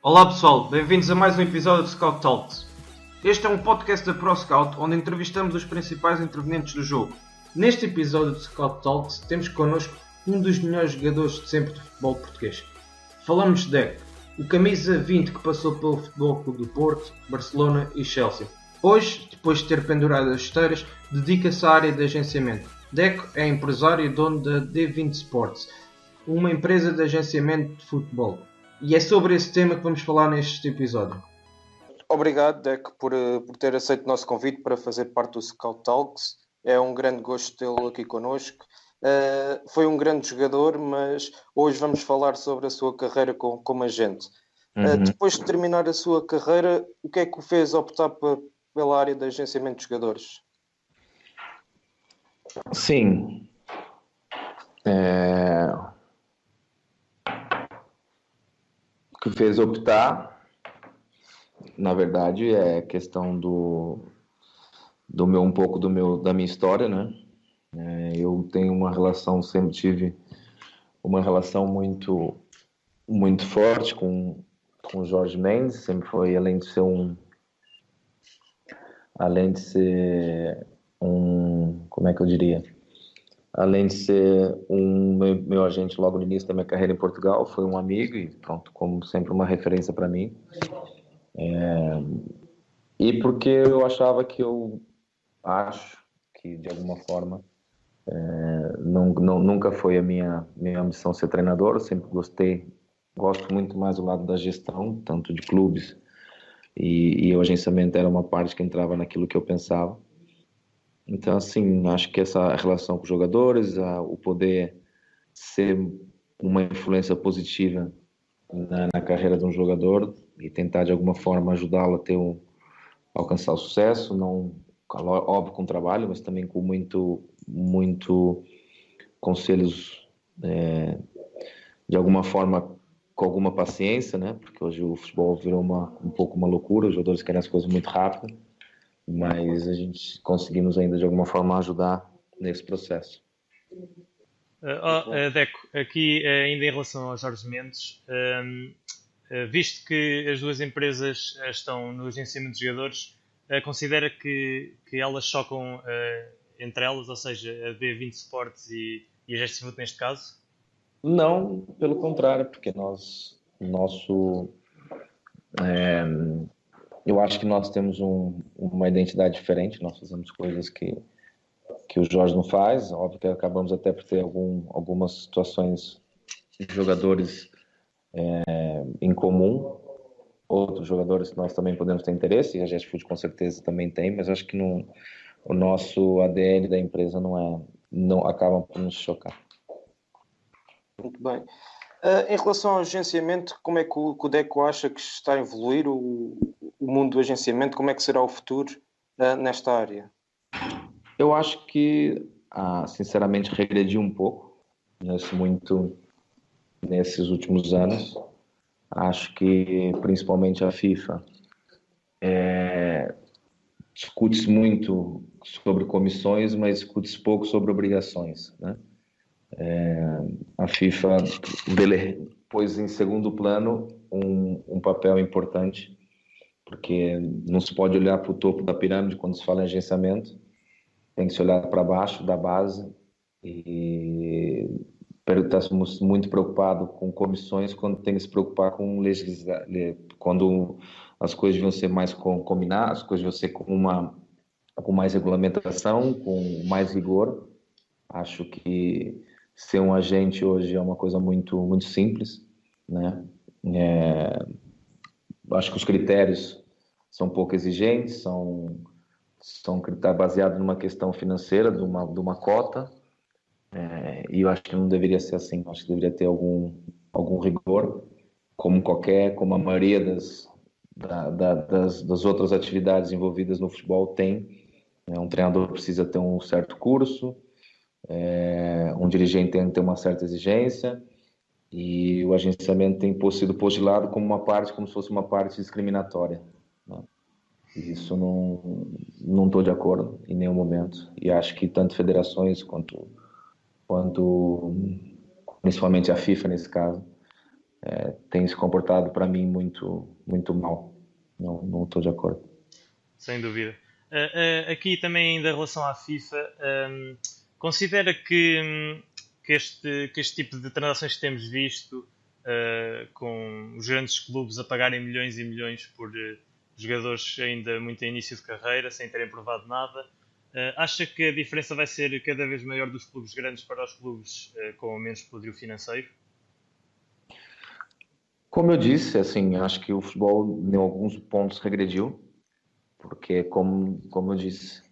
Olá pessoal, bem-vindos a mais um episódio de Scout Talks. Este é um podcast da ProScout onde entrevistamos os principais intervenientes do jogo. Neste episódio de Scout Talks temos connosco um dos melhores jogadores de sempre do futebol português. Falamos de Deco, o camisa 20 que passou pelo Futebol Clube do Porto, Barcelona e Chelsea. Hoje, depois de ter pendurado as chuteiras, dedica-se à área de agenciamento. Deco é empresário e dono da D20 Sports, uma empresa de agenciamento de futebol. E é sobre esse tema que vamos falar neste episódio. Obrigado, Deco, por ter aceito o nosso convite para fazer parte do Scout Talks. É um grande gosto tê-lo aqui connosco. Foi um grande jogador, mas hoje vamos falar sobre a sua carreira como agente. Depois de terminar a sua carreira, o que é que o fez optar pela área de agenciamento de jogadores? Sim. O que fez optar, na verdade, é questão da minha história, né? Eu tenho uma relação, sempre tive uma relação muito, muito forte com o Jorge Mendes, sempre foi, além de ser como é que eu diria? Além de ser meu agente logo no início da minha carreira em Portugal, foi um amigo e pronto, como sempre uma referência para mim. E porque eu acho que de alguma forma nunca foi a minha ambição ser treinador, eu sempre gosto muito mais do lado da gestão, tanto de clubes e o agenciamento era uma parte que entrava naquilo que eu pensava. Então, assim, acho que essa relação com os jogadores, o poder ser uma influência positiva na carreira de um jogador e tentar de alguma forma ajudá-lo a alcançar o sucesso, não, óbvio, com trabalho, mas também com muito conselhos, de alguma forma, com alguma paciência, né? Porque hoje o futebol virou um pouco uma loucura, os jogadores querem as coisas muito rápido, mas a gente conseguimos ainda de alguma forma ajudar nesse processo. Deco, aqui ainda em relação ao Jorge Mendes, visto que as duas empresas estão no agenciamento de jogadores, considera que elas chocam entre elas, ou seja, a D20 Sports e a Gestifute neste caso? Não, pelo contrário, porque eu acho que nós temos uma identidade diferente, nós fazemos coisas que o Jorge não faz, óbvio que acabamos até por ter algumas situações de jogadores em comum, outros jogadores que nós também podemos ter interesse, e a Gestifute com certeza também tem, mas acho que o nosso ADN da empresa não acaba por nos chocar. Muito bem. Em relação ao agenciamento, como é que o Deco acha que está a evoluir o mundo do agenciamento? Como é que será o futuro nesta área? Eu acho que, sinceramente, regredi um pouco nesses últimos anos. Acho que, principalmente, a FIFA discute-se muito sobre comissões, mas discute-se pouco sobre obrigações, né? A FIFA pôs em segundo plano um papel importante, porque não se pode olhar para o topo da pirâmide quando se fala em agenciamento, tem que se olhar para baixo da base e estamos muito preocupados com comissões quando tem que se preocupar com quando as coisas deviam ser mais combinadas, as coisas deviam ser com mais regulamentação, com mais rigor. Acho que ser um agente hoje é uma coisa muito, muito simples, né? Acho que os critérios são pouco exigentes, são critérios baseados numa questão financeira, de uma cota, e eu acho que não deveria ser assim. Acho que deveria ter algum rigor, como a maioria das outras atividades envolvidas no futebol tem. Um treinador precisa ter um certo curso, um dirigente tem que ter uma certa exigência, e o agenciamento tem sido postulado como se fosse uma parte discriminatória, né? Isso não estou de acordo em nenhum momento, e acho que tanto federações quanto principalmente a FIFA nesse caso tem se comportado para mim muito mal. Não estou de acordo. Sem dúvida. Aqui também ainda em relação à FIFA, considera que este tipo de transações que temos visto, com os grandes clubes a pagarem milhões e milhões por jogadores ainda muito em início de carreira, sem terem provado nada, acha que a diferença vai ser cada vez maior dos clubes grandes para os clubes com menos poderio financeiro? Como eu disse, assim, acho que o futebol em alguns pontos regrediu, porque como eu disse,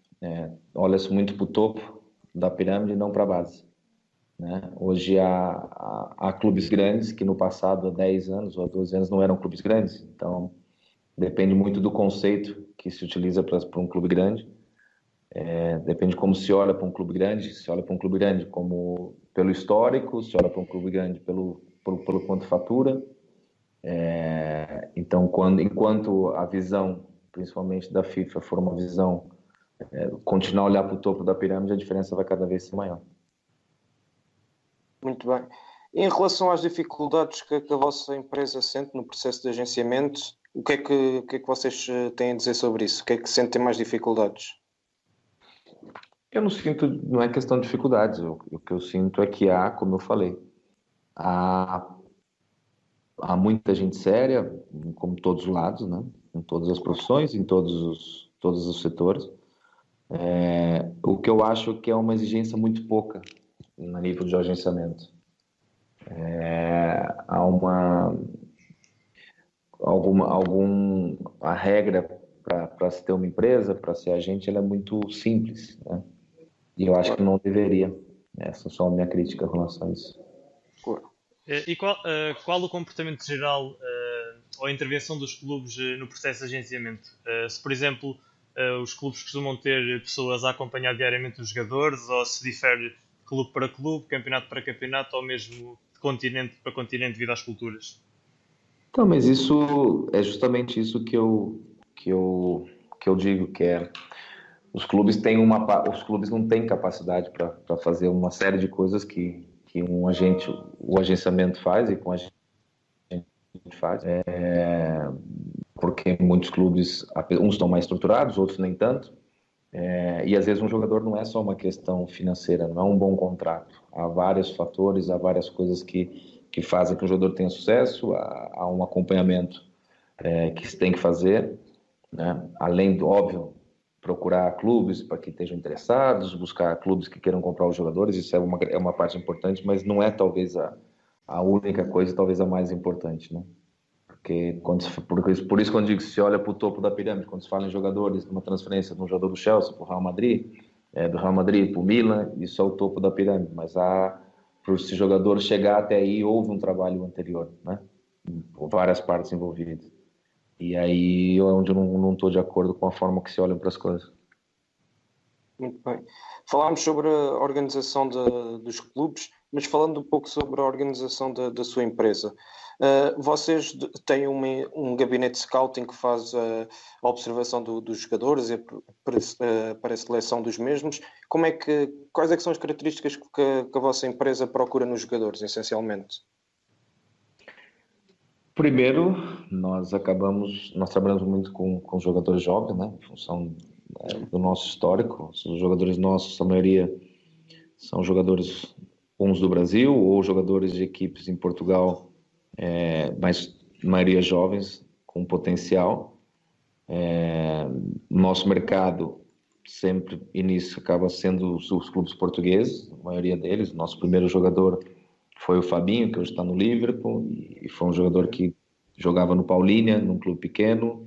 olha-se muito para o topo da pirâmide e não para a base, né? Hoje há clubes grandes que no passado, há 10 anos ou há 12 anos, não eram clubes grandes. Então, depende muito do conceito que se utiliza para um clube grande. Depende de como se olha para um clube grande. Se olha para um clube grande como pelo histórico, se olha para um clube grande pelo quanto fatura. Então, enquanto a visão, principalmente da FIFA, for uma visão continuar a olhar para o topo da pirâmide, a diferença vai cada vez ser maior. Muito bem. Em relação às dificuldades que a vossa empresa sente no processo de agenciamento, o que é que vocês têm a dizer sobre isso? O que é que sentem mais dificuldades? Eu não sinto, não é questão de dificuldades. O que eu sinto é que como eu falei, há muita gente séria, como todos os lados, né? Em todas as profissões, em todos os setores. O que eu acho que é uma exigência muito pouca no nível de agenciamento. A regra para se ter uma empresa, para ser agente, ela é muito simples, né? E eu acho que não deveria. Essa é só a minha crítica em relação a isso. E qual o comportamento geral ou a intervenção dos clubes no processo de agenciamento? Se, por exemplo, os clubes costumam ter pessoas a acompanhar diariamente os jogadores, ou se difere clube para clube, campeonato para campeonato, ou mesmo de continente para continente devido às culturas? Então, mas isso é justamente isso que eu digo, que é os clubes não têm capacidade para fazer uma série de coisas que o agenciamento faz e com a gente faz. Porque muitos clubes, uns estão mais estruturados, outros nem tanto. E às vezes um jogador não é só uma questão financeira, não é um bom contrato. Há vários fatores, há várias coisas que fazem que o jogador tenha sucesso, há um acompanhamento que se tem que fazer, né? Além do óbvio, procurar clubes para que estejam interessados, buscar clubes que queiram comprar os jogadores, isso é uma parte importante, mas não é talvez a única coisa, talvez a mais importante, né? Porque por isso quando digo que se olha para o topo da pirâmide, quando se fala em jogadores, numa transferência de um jogador do Chelsea para o Real Madrid, do Real Madrid para o Milan, isso é o topo da pirâmide, mas para esse jogador chegar até aí, houve um trabalho anterior, né? Por várias partes envolvidas. E aí é onde eu não estou de acordo com a forma que se olham para as coisas. Muito bem. Falámos sobre a organização dos clubes, mas falando um pouco sobre a organização da sua empresa. Vocês têm um gabinete de scouting que faz a observação dos jogadores e para a seleção dos mesmos. Quais é que são as características que a vossa empresa procura nos jogadores, essencialmente? Primeiro, nós trabalhamos muito com jogadores jovens, né? Em função do nosso histórico. Os jogadores nossos, a maioria são jogadores uns do Brasil ou jogadores de equipes em Portugal, mas a maioria jovens com potencial. Nosso mercado sempre início acaba sendo os clubes portugueses, a maioria deles. Nosso primeiro jogador foi o Fabinho, que hoje está no Liverpool, e foi um jogador que jogava no Paulínia, num clube pequeno.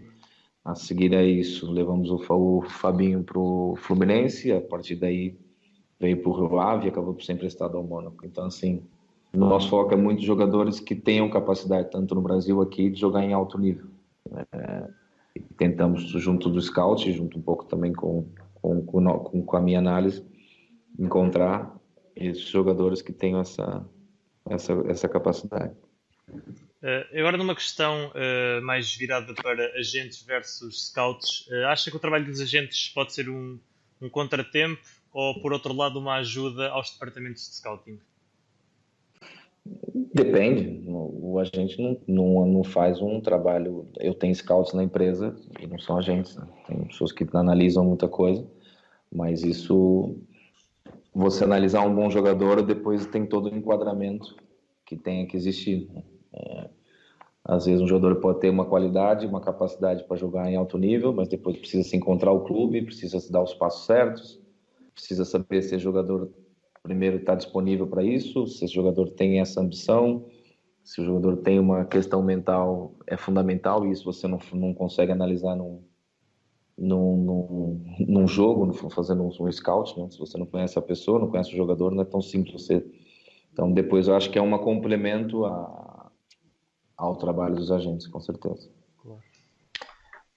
A seguir a isso, levamos o Fabinho para o Fluminense, a partir daí veio para o Rio Ave e acabou por ser emprestado ao Mônaco. Então, assim, nosso foco é muito jogadores que tenham capacidade, tanto no Brasil aqui, de jogar em alto nível. Tentamos, junto do scout, junto um pouco também com a minha análise, encontrar esses jogadores que tenham essa capacidade. Agora numa questão mais virada para agentes versus scouts, acha que o trabalho dos agentes pode ser um contratempo ou, por outro lado, uma ajuda aos departamentos de scouting? Depende. O agente não faz um trabalho. Eu tenho scouts na empresa e não são agentes, né? Tem pessoas que analisam muita coisa, mas isso, você analisar um bom jogador, depois tem todo o enquadramento que tem que existir, né? Às vezes um jogador pode ter uma qualidade, uma capacidade para jogar em alto nível, mas depois precisa se encontrar o clube, precisa se dar os passos certos, precisa saber se o jogador primeiro está disponível para isso, se esse jogador tem essa ambição, se o jogador tem uma questão mental, é fundamental, e isso você não consegue analisar num jogo, fazendo um scout, né? Se você não conhece a pessoa, não conhece o jogador, não é tão simples você. Então depois eu acho que é um complemento ao trabalho dos agentes, com certeza. Claro.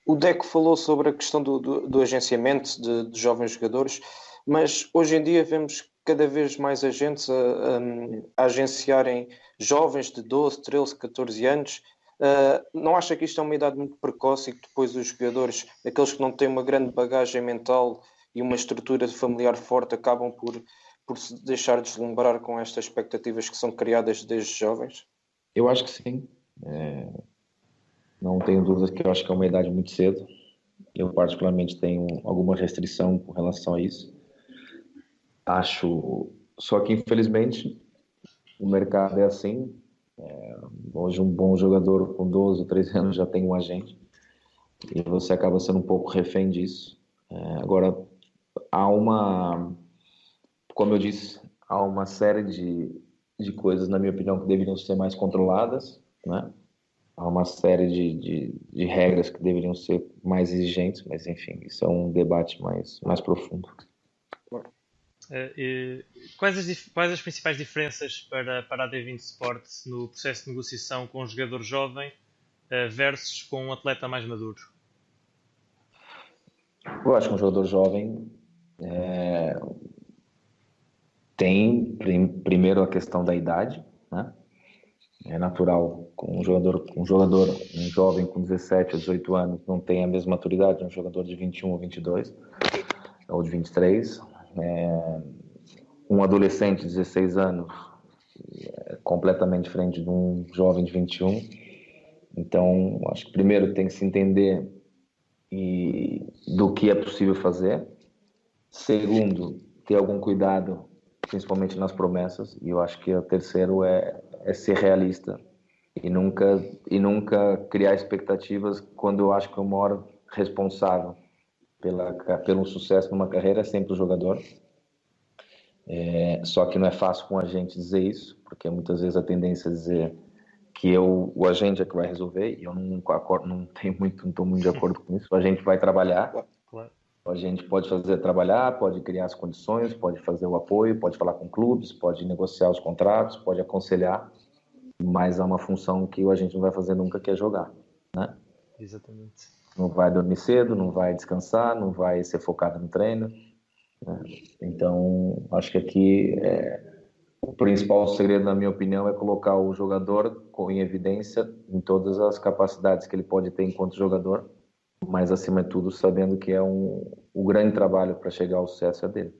O Deco falou sobre a questão do agenciamento de jovens jogadores, mas hoje em dia vemos cada vez mais agentes a agenciarem jovens de 12, 13, 14 anos. Não acha que isto é uma idade muito precoce e que depois os jogadores, aqueles que não têm uma grande bagagem mental e uma estrutura familiar forte, acabam por se deixar deslumbrar com estas expectativas que são criadas desde jovens? Eu acho que sim. Não tenho dúvidas que eu acho que é uma idade muito cedo. Eu particularmente tenho alguma restrição com relação a isso. Acho, só que infelizmente o mercado é assim. Hoje um bom jogador com 12, 13 anos já tem um agente e você acaba sendo um pouco refém disso. Agora, como eu disse, há uma série de coisas, na minha opinião, que deveriam ser mais controladas, né? Há uma série de regras que deveriam ser mais exigentes, mas enfim, isso é um debate mais profundo. Quais as principais diferenças para a D20 Sport no processo de negociação com um jogador jovem versus com um atleta mais maduro? Eu acho que um jogador jovem tem primeiro a questão da idade, né? É natural, um jovem com 17 ou 18 anos não tem a mesma maturidade de um jogador de 21 ou 22 ou de 23. Um adolescente de 16 anos é completamente diferente de um jovem de 21. Então, acho que primeiro tem que se entender do que é possível fazer. Segundo, ter algum cuidado, principalmente nas promessas. E eu acho que o terceiro é ser realista e nunca criar expectativas quando eu acho que o maior responsável pelo sucesso numa carreira é sempre o jogador. Só que não é fácil com a gente dizer isso, porque muitas vezes a tendência é dizer que o agente é que vai resolver, e eu não estou muito de acordo com isso. O agente vai trabalhar, Claro. a gente pode trabalhar, pode criar as condições, pode fazer o apoio, pode falar com clubes, pode negociar os contratos, pode aconselhar, mas é uma função que a gente não vai fazer nunca, que é jogar, né? Exatamente. Não vai dormir cedo, não vai descansar, não vai ser focado no treino, né? Então, acho que aqui o principal segredo, na minha opinião, é colocar o jogador em evidência em todas as capacidades que ele pode ter enquanto jogador, mas acima de tudo sabendo que o grande trabalho para chegar ao sucesso é dele.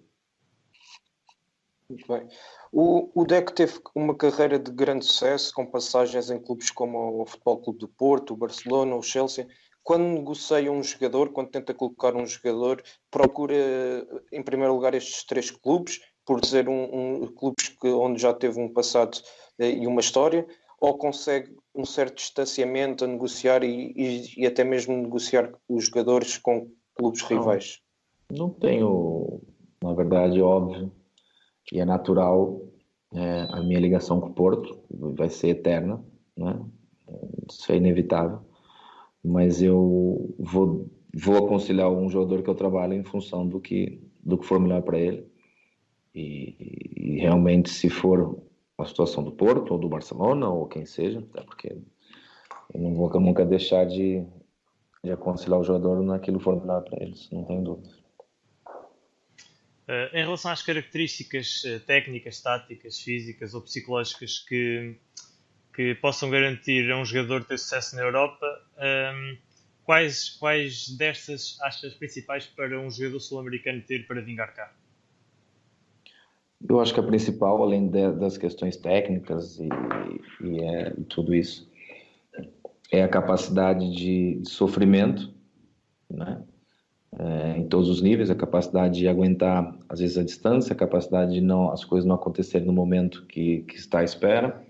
Muito bem. O Deco teve uma carreira de grande sucesso, com passagens em clubes como o Futebol Clube do Porto, o Barcelona, o Chelsea. Quando negocia um jogador, quando tenta colocar um jogador, procura em primeiro lugar estes três clubes, por ser clubes onde já teve um passado e uma história, ou consegue um certo distanciamento a negociar e até mesmo negociar os jogadores com clubes rivais? Não tenho, na verdade, óbvio, e é natural, a minha ligação com o Porto vai ser eterna, né? Isso é inevitável, mas eu vou aconselhar um jogador que eu trabalho em função do que for melhor para ele, e realmente, se for a situação do Porto ou do Barcelona ou quem seja, até porque eu não vou nunca deixar de aconselhar o jogador naquilo que for melhor para eles, não tenho dúvida. Em relação às características técnicas, táticas, físicas ou psicológicas que possam garantir a um jogador ter sucesso na Europa, quais destas achas principais para um jogador sul-americano ter para vingar cá? Eu acho que a principal, além das questões técnicas e tudo isso, é a capacidade de sofrimento, né? Em todos os níveis, a capacidade de aguentar, às vezes, a distância, a capacidade de não, as coisas não acontecerem no momento que está à espera,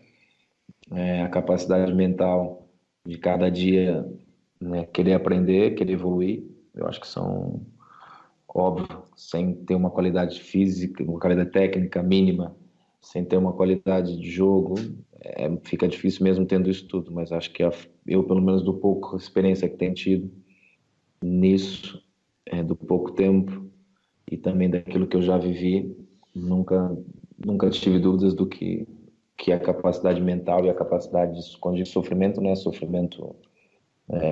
a capacidade mental de cada dia, né, querer aprender, querer evoluir. Eu acho que são, óbvio, sem ter uma qualidade física, uma qualidade técnica mínima, sem ter uma qualidade de jogo, fica difícil mesmo tendo isso tudo, mas acho que eu, pelo menos do pouco experiência que tenho tido nisso, do pouco tempo e também daquilo que eu já vivi, nunca tive dúvidas do que a capacidade mental e a capacidade quando digo sofrimento, não é sofrimento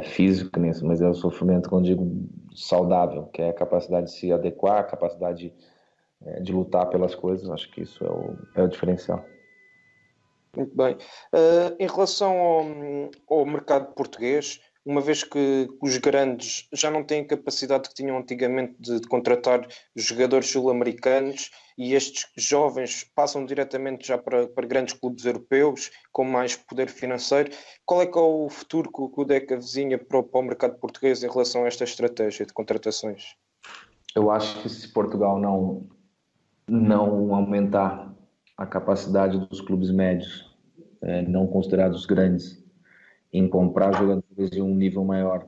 físico, mas é o sofrimento, quando digo saudável, que é a capacidade de se adequar, a capacidade de lutar pelas coisas. Acho que isso é o diferencial. Muito bem. Em relação ao mercado português, uma vez que os grandes já não têm a capacidade que tinham antigamente de contratar jogadores sul-americanos e estes jovens passam diretamente já para grandes clubes europeus com mais poder financeiro, qual é que é o futuro que o DEC avizinha para o mercado português em relação a esta estratégia de contratações? Eu acho que se Portugal não aumentar a capacidade dos clubes médios, não considerados grandes, em comprar jogadores de um nível maior,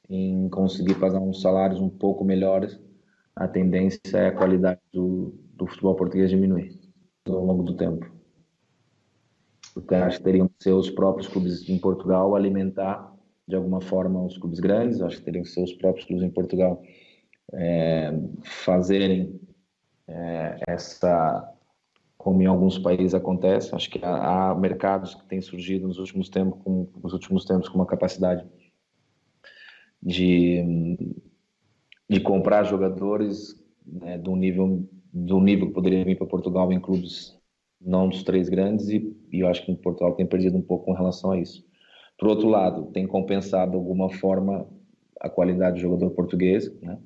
em conseguir pagar uns salários um pouco melhores, a tendência é a qualidade do futebol português diminuir ao longo do tempo. Porque acho que teriam que ser os próprios clubes em Portugal alimentar de alguma forma os clubes grandes. Acho que teriam que ser os próprios clubes em Portugal fazerem essa, como em alguns países acontece. Acho que há mercados que têm surgido nos últimos tempos com uma capacidade de comprar jogadores, né, do nível que poderia vir para Portugal em clubes não dos três grandes, e eu acho que Portugal tem perdido um pouco com relação a isso. Por outro lado, tem compensado de alguma forma a qualidade do jogador português, né,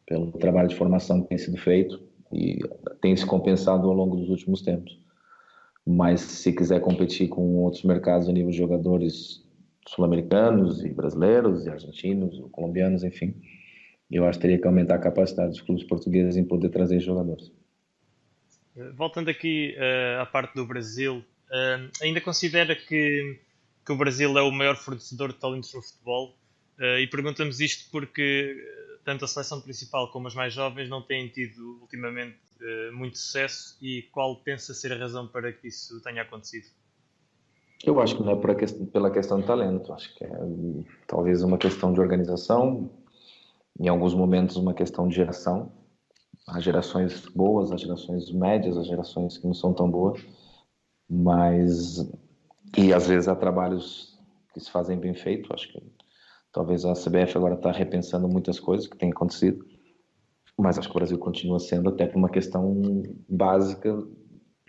pelo trabalho de formação que tem sido feito, e tem se compensado ao longo dos últimos tempos. Mas se quiser competir com outros mercados a nível de jogadores sul-americanos e brasileiros e argentinos, ou colombianos, enfim, eu acho que teria que aumentar a capacidade dos clubes portugueses em poder trazer jogadores. Voltando aqui à parte do Brasil, ainda considera que o Brasil é o maior fornecedor de talentos no futebol? E perguntamos isto porque tanto a seleção principal como as mais jovens não têm tido ultimamente muito sucesso, e qual pensa ser a razão para que isso tenha acontecido? Eu acho que não é pela questão de talento, acho que é talvez uma questão de organização, em alguns momentos uma questão de geração. Há gerações boas, há gerações médias, há gerações que não são tão boas, e às vezes há trabalhos que se fazem bem feito. Acho que talvez a CBF agora está repensando muitas coisas que têm acontecido, mas acho que o Brasil continua sendo, até por uma questão básica,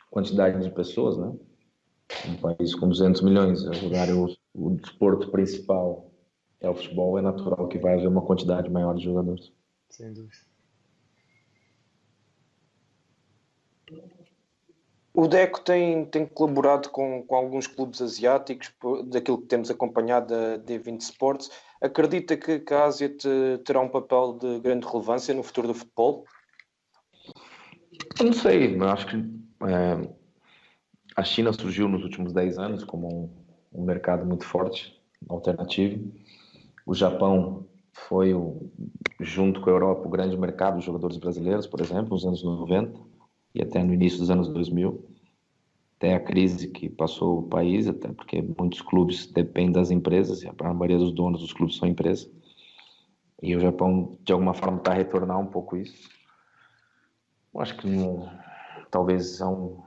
quantidade de pessoas, né? Um país com 200 milhões, a jogar o desporto principal é o futebol, é natural que vai haver uma quantidade maior de jogadores. Sem dúvida. O DECO tem colaborado com alguns clubes asiáticos, daquilo que temos acompanhado da D20 Sports. Acredita que a Ásia terá um papel de grande relevância no futuro do futebol? Eu não sei, eu acho que a China surgiu nos últimos 10 anos como um mercado muito forte, alternativo. O Japão foi, junto com a Europa, o grande mercado de jogadores brasileiros, por exemplo, nos anos 90 e até no início dos anos 2000, até a crise que passou o país, até porque muitos clubes dependem das empresas, e a maioria dos donos dos clubes são empresas. E o Japão, de alguma forma, está a retornar um pouco isso. Eu acho que talvez não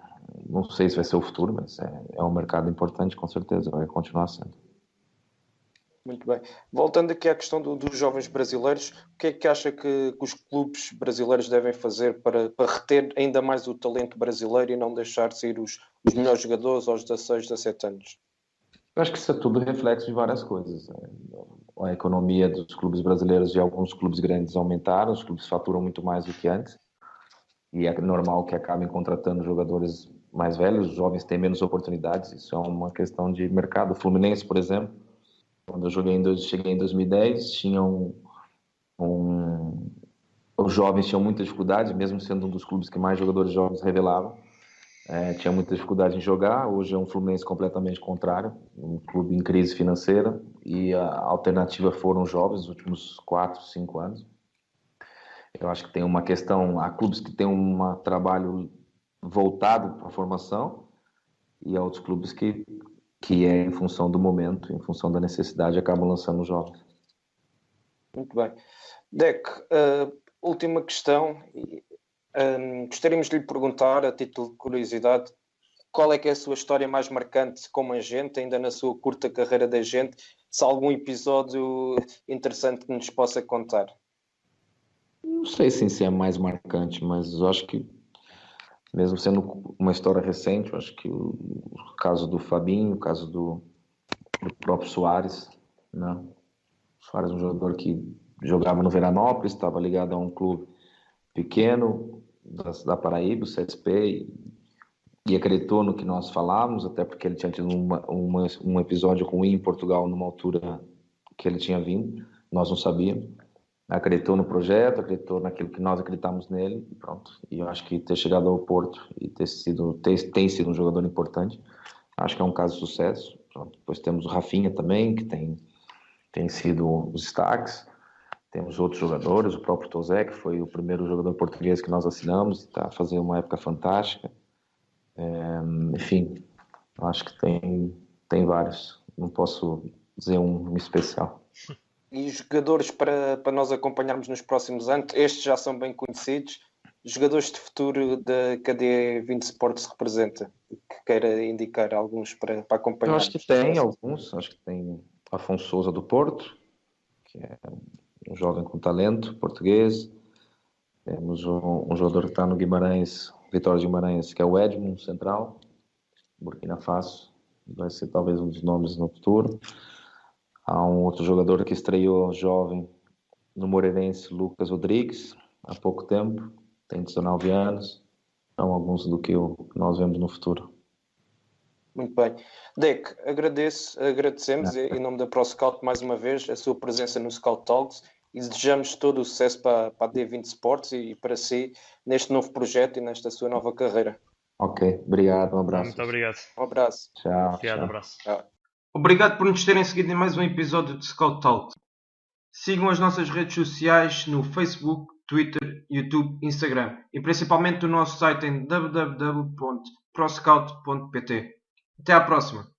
sei se vai ser o futuro, mas é um mercado importante, com certeza, vai continuar sendo. Muito bem. Voltando aqui à questão dos jovens brasileiros, o que é que acha que os clubes brasileiros devem fazer para reter ainda mais o talento brasileiro e não deixar sair os melhores jogadores aos 16, 17 anos? Eu acho que isso é tudo reflexo de várias coisas. A economia dos clubes brasileiros e alguns clubes grandes aumentaram, os clubes faturam muito mais do que antes. e é normal que acabem contratando jogadores mais velhos, os jovens têm menos oportunidades, isso é uma questão de mercado. O Fluminense, por exemplo, quando eu cheguei em 2010, os jovens tinham muita dificuldade, mesmo sendo um dos clubes que mais jogadores jovens revelavam. Tinha muita dificuldade em jogar. Hoje é um Fluminense completamente contrário, um clube em crise financeira, e a alternativa foram os jovens nos últimos 4, 5 anos. Eu acho que tem uma questão, há clubes que têm um trabalho voltado para a formação, e há outros clubes que é em função do momento, em função da necessidade, acabam lançando os jovens. Muito bem. Deck, última questão. Gostaríamos de lhe perguntar, a título de curiosidade, qual é que é a sua história mais marcante como agente, ainda na sua curta carreira de agente, se há algum episódio interessante que nos possa contar? Não sei se é mais marcante, mas eu acho que, mesmo sendo uma história recente, eu acho que o caso do Fabinho, o caso do próprio Soares, né? O Soares é um jogador que jogava no Veranópolis, estava ligado a um clube pequeno da Paraíba, o CSP, e acreditou no que nós falávamos, até porque ele tinha tido um episódio ruim em Portugal numa altura que ele tinha vindo, nós não sabíamos. Acreditou no projeto, acreditou naquilo que nós acreditamos nele, e pronto. E eu acho que ter chegado ao Porto e tem sido um jogador importante, acho que é um caso de sucesso. Pronto. Depois temos o Rafinha também, que tem sido os destaques. Temos outros jogadores, o próprio Tozé, que foi o primeiro jogador português que nós assinamos, e está fazendo uma época fantástica. Enfim, eu acho que tem vários. Não posso dizer um especial. E jogadores para nós acompanharmos nos próximos anos, estes já são bem conhecidos, jogadores de futuro da cadeia 20 Sports representa, que queira indicar alguns para acompanhar? Eu acho que tem alguns, acho que tem Afonso Souza do Porto, que é um jovem com talento português. Temos um jogador que está no Guimarães, Vitória de Guimarães, que é o Edmund, central, Burkina Faso, vai ser talvez um dos nomes no futuro. Há um outro jogador que estreou jovem no Moreirense, Lucas Rodrigues, há pouco tempo, tem 19 anos. São alguns do que nós vemos no futuro. Muito bem. Deck, agradecemos em nome da ProScout mais uma vez a sua presença no Scout Talks e desejamos todo o sucesso para a D20 Sports e para si neste novo projeto e nesta sua nova carreira. Ok, obrigado, um abraço. Muito obrigado. Um abraço. Tchau. Obrigado, tchau. abraço. Tchau. Obrigado por nos terem seguido em mais um episódio de Scout Talk. Sigam as nossas redes sociais no Facebook, Twitter, YouTube, Instagram e principalmente o nosso site em www.proscout.pt. Até à próxima!